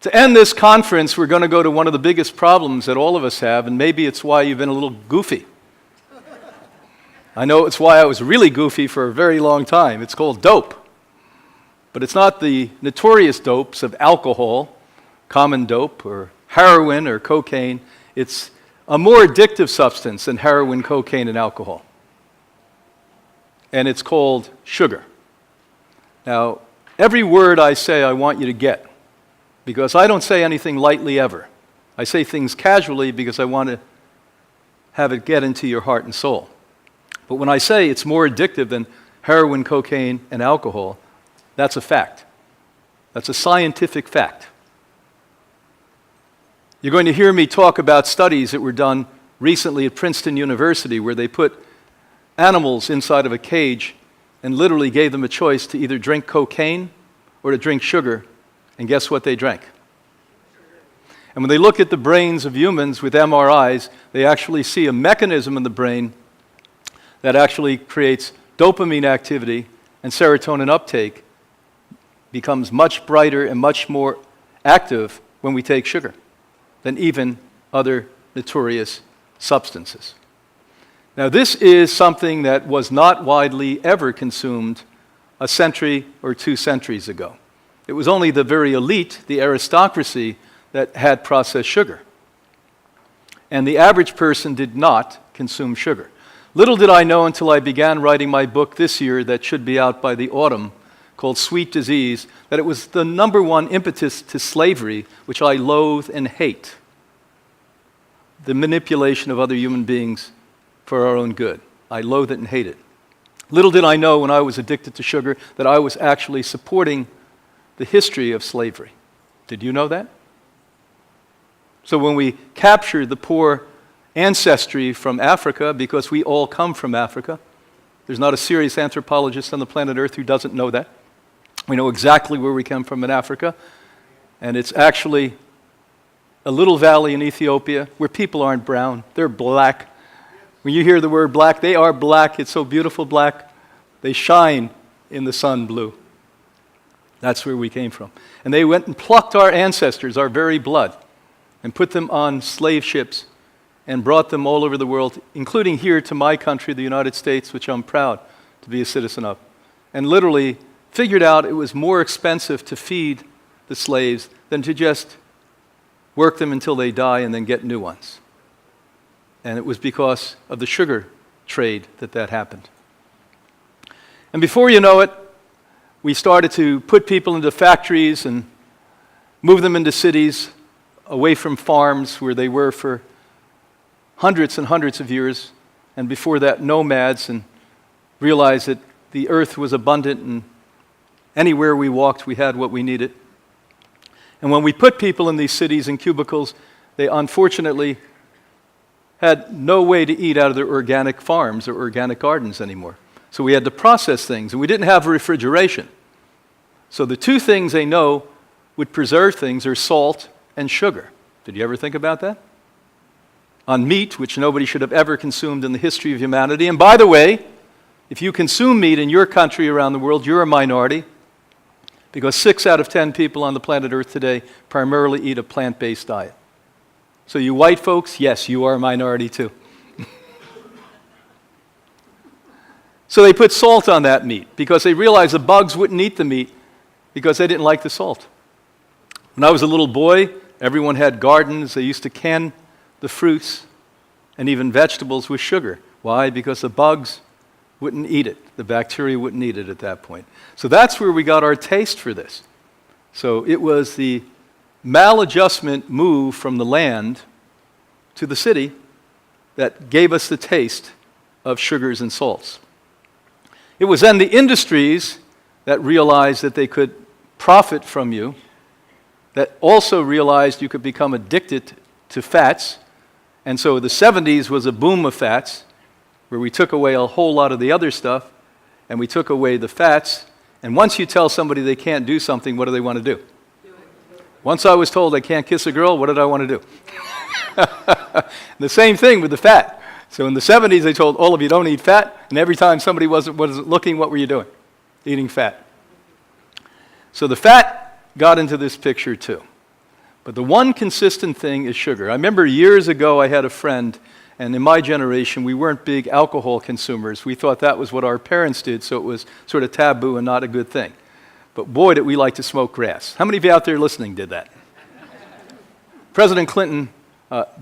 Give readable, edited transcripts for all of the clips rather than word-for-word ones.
To end this conference, we're going to go to one of the biggest problems that all of us have, and maybe it's why you've been a little goofy. I know it's why I was really goofy for a very long time. It's called dope. But it's not the notorious dopes of alcohol, common dope, or heroin or cocaine. It's a more addictive substance than heroin, cocaine, and alcohol. And it's called sugar. Now, every word I say I want you to get, because I don't say anything lightly ever. I say things casually because I want to have it get into your heart and soul. But when I say it's more addictive than heroin, cocaine, and alcohol, that's a fact. That's a scientific fact. You're going to hear me talk about studies that were done recently at Princeton University where they put animals inside of a cage and literally gave them a choice to either drink cocaine or to drink sugar. And guess what they drank? And when they look at the brains of humans with MRIs, they actually see a mechanism in the brain that actually creates dopamine activity, and serotonin uptake becomes much brighter and much more active when we take sugar than even other notorious substances. Now, this is something that was not widely ever consumed a century or 2 centuries ago. It was only the very elite, the aristocracy, that had processed sugar. And the average person did not consume sugar. Little did I know until I began writing my book this year that should be out by the autumn, called Sweet Disease, that it was the #1 impetus to slavery, which I loathe and hate. The manipulation of other human beings for our own good. I loathe it and hate it. Little did I know when I was addicted to sugar that I was actually supporting the history of slavery. Did you know that? So when we captured the poor ancestry from Africa, because we all come from Africa, there's not a serious anthropologist on the planet Earth who doesn't know that. We know exactly where we come from in Africa, and it's actually a little valley in Ethiopia where people aren't brown, they're black. When you hear the word black, they are black. It's so beautiful black. They shine in the sun blue. That's where we came from. And they went and plucked our ancestors, our very blood, and put them on slave ships and brought them all over the world, including here to my country, the United States, which I'm proud to be a citizen of. And literally figured out it was more expensive to feed the slaves than to just work them until they die and then get new ones. And it was because of the sugar trade that happened. And before you know it, we started to put people into factories and move them into cities away from farms where they were for hundreds and hundreds of years, and before that, nomads, and realized that the earth was abundant and anywhere we walked, we had what we needed. And when we put people in these cities in cubicles, they unfortunately had no way to eat out of their organic farms or organic gardens anymore. So we had to process things, and we didn't have refrigeration. So the 2 things they know would preserve things are salt and sugar. Did you ever think about that? On meat, which nobody should have ever consumed in the history of humanity. And by the way, if you consume meat in your country around the world, you're a minority, because 6 out of 10 people on the planet Earth today primarily eat a plant-based diet. So you white folks, yes, you are a minority too. So they put salt on that meat because they realized the bugs wouldn't eat the meat because they didn't like the salt. When I was a little boy, everyone had gardens. They used to can the fruits and even vegetables with sugar. Why? Because the bugs wouldn't eat it. The bacteria wouldn't eat it at that point. So that's where we got our taste for this. So it was the maladjustment move from the land to the city that gave us the taste of sugars and salts. It was then the industries that realized that they could profit from you, that also realized you could become addicted to fats. And so the 70s was a boom of fats, where we took away a whole lot of the other stuff, and we took away the fats. And once you tell somebody they can't do something, what do they want to do? Once I was told I can't kiss a girl, what did I want to do? The same thing with the fat. So in the 70s, they told all of you don't eat fat, and every time somebody wasn't looking, what were you doing? Eating fat. So the fat got into this picture too. But the one consistent thing is sugar. I remember years ago I had a friend, and in my generation we weren't big alcohol consumers. We thought that was what our parents did, so it was sort of taboo and not a good thing. But boy, did we like to smoke grass. How many of you out there listening did that? President Clinton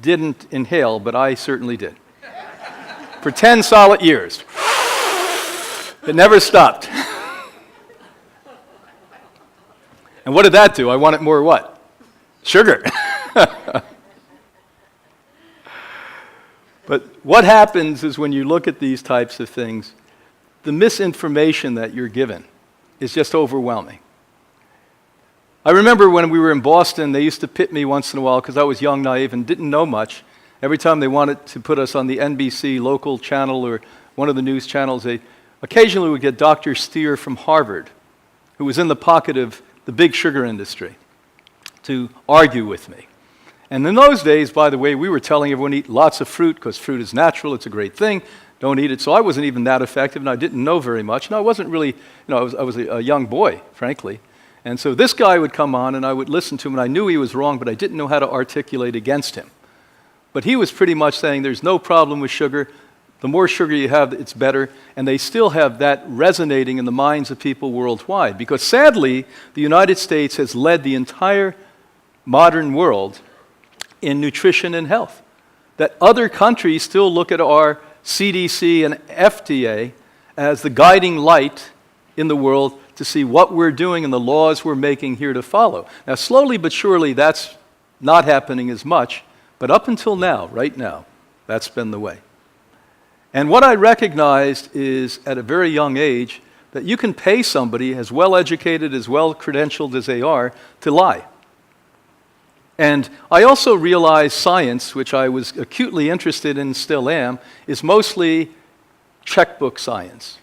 didn't inhale, but I certainly did. For 10 solid years. It never stopped. And what did that do? I wanted more what? Sugar. But what happens is when you look at these types of things, the misinformation that you're given is just overwhelming. I remember when we were in Boston, they used to pit me once in a while because I was young, naive, and didn't know much. Every time they wanted to put us on the NBC local channel or one of the news channels, they occasionally would get Dr. Steer from Harvard, who was in the pocket of the big sugar industry, to argue with me. And in those days, by the way, we were telling everyone to eat lots of fruit because fruit is natural, it's a great thing, don't eat it. So I wasn't even that effective, and I didn't know very much. And I wasn't really, I was a young boy, frankly. And so this guy would come on, and I would listen to him, and I knew he was wrong, but I didn't know how to articulate against him. But he was pretty much saying there's no problem with sugar. The more sugar you have, it's better. And they still have that resonating in the minds of people worldwide. Because sadly, the United States has led the entire modern world in nutrition and health. That other countries still look at our CDC and FDA as the guiding light in the world to see what we're doing and the laws we're making here to follow. Now, slowly but surely, that's not happening as much, but up until now, right now, that's been the way. And what I recognized is, at a very young age, that you can pay somebody as well-educated, as well-credentialed as they are, to lie. And I also realized science, which I was acutely interested in, still am, is mostly checkbook science.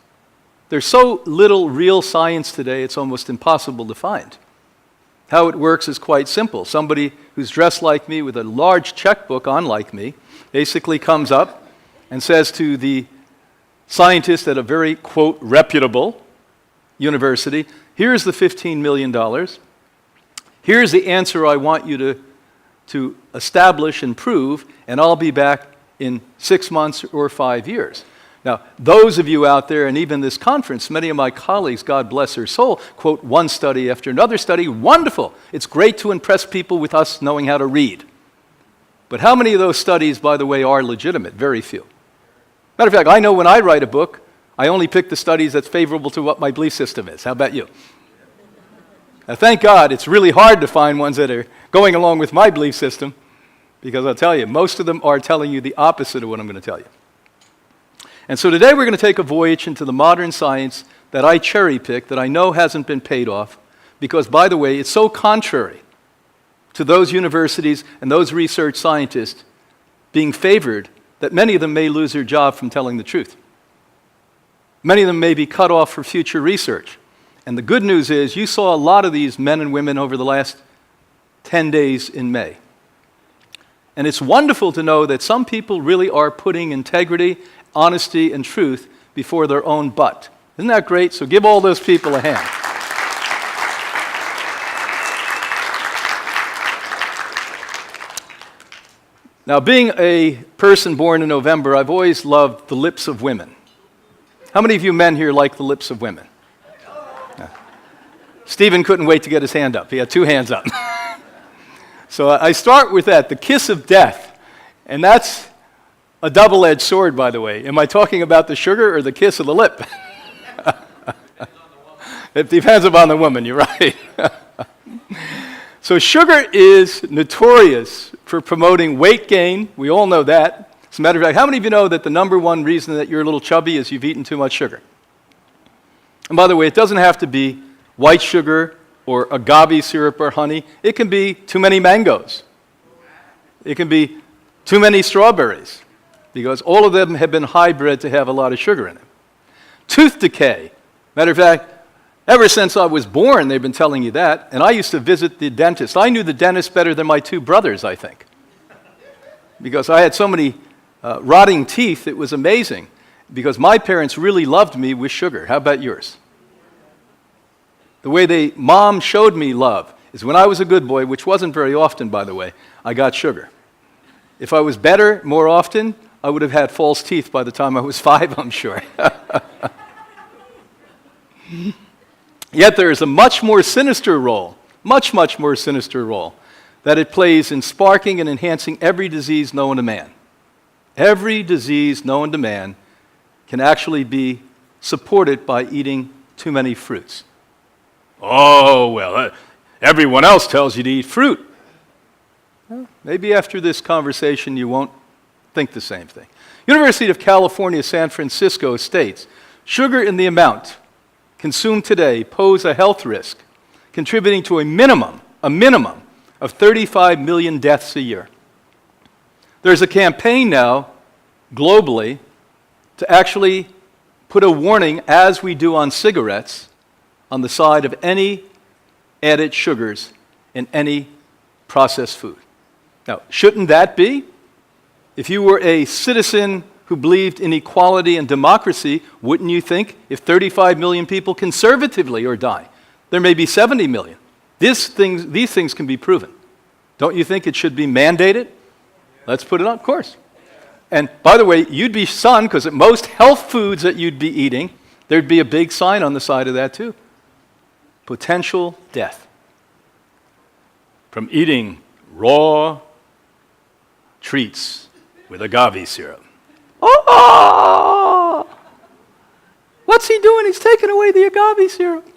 There's so little real science today, it's almost impossible to find. How it works is quite simple. Somebody who's dressed like me with a large checkbook on like me basically comes up and says to the scientist at a very, quote, reputable university, here's the $15 million. Here's the answer I want you to establish and prove, and I'll be back in 6 months or 5 years. Now, those of you out there, and even this conference, many of my colleagues, God bless their soul, quote one study after another study. Wonderful. It's great to impress people with us knowing how to read. But how many of those studies, by the way, are legitimate? Very few. Matter of fact, I know when I write a book, I only pick the studies that's favorable to what my belief system is. How about you? Now, thank God, it's really hard to find ones that are going along with my belief system, because I'll tell you, most of them are telling you the opposite of what I'm going to tell you. And so today we're going to take a voyage into the modern science that I cherry-picked, that I know hasn't been paid off, because, by the way, it's so contrary to those universities and those research scientists being favored that many of them may lose their job from telling the truth. Many of them may be cut off for future research. And the good news is you saw a lot of these men and women over the last 10 days in May. And it's wonderful to know that some people really are putting integrity, honesty, and truth before their own butt. Isn't that great? So give all those people a hand. Now, being a person born in November, I've always loved the lips of women. How many of you men here like the lips of women? Yeah. Stephen couldn't wait to get his hand up. He had 2 hands up. So I start with that, the kiss of death. And that's a double-edged sword, by the way. Am I talking about the sugar or the kiss of the lip? It depends upon the woman, you're right. So sugar is notorious for promoting weight gain. We all know that. As a matter of fact, how many of you know that the number one reason that you're a little chubby is you've eaten too much sugar? And by the way, it doesn't have to be white sugar or agave syrup or honey. It can be too many mangoes. It can be too many strawberries, because all of them have been hybrid to have a lot of sugar in them. Tooth decay. Matter of fact, ever since I was born, they've been telling you that, and I used to visit the dentist. I knew the dentist better than my 2 brothers, I think, because I had so many rotting teeth. It was amazing, because my parents really loved me with sugar. How about yours? The way Mom showed me love, is when I was a good boy, which wasn't very often, by the way, I got sugar. If I was better more often, I would have had false teeth by the time I was 5, I'm sure. Yet there is a much more sinister role, much more sinister role, that it plays in sparking and enhancing every disease known to man. Every disease known to man can actually be supported by eating too many fruits. Oh, well, everyone else tells you to eat fruit. Well, maybe after this conversation you won't think the same thing. University of California, San Francisco states, sugar in the amount consumed today pose a health risk, contributing to a minimum of 35 million deaths a year. There's a campaign now, globally, to actually put a warning, as we do on cigarettes, on the side of any added sugars in any processed food. Now, shouldn't that be? If you were a citizen who believed in equality and democracy, wouldn't you think if 35 million people conservatively or die, there may be 70 million? These things can be proven. Don't you think it should be mandated? Let's put it on, of course. And by the way, you'd be stunned because at most health foods that you'd be eating, there'd be a big sign on the side of that too. Potential death from eating raw treats with agave syrup. Oh! What's he doing? He's taking away the agave syrup.